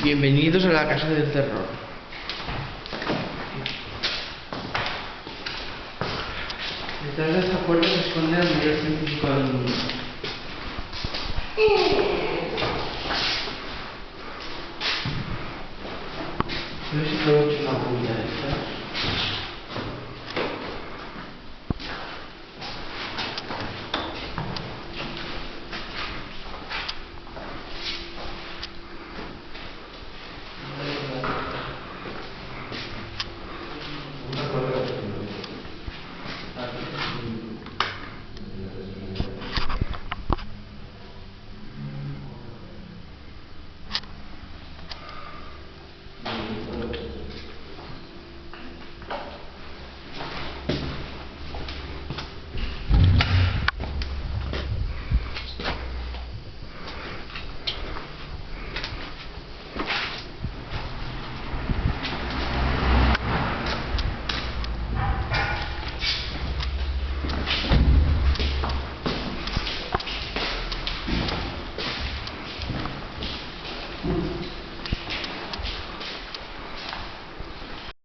Bienvenidos a la casa del terror. Detrás de esta puerta se esconde el mayor científico del mundo.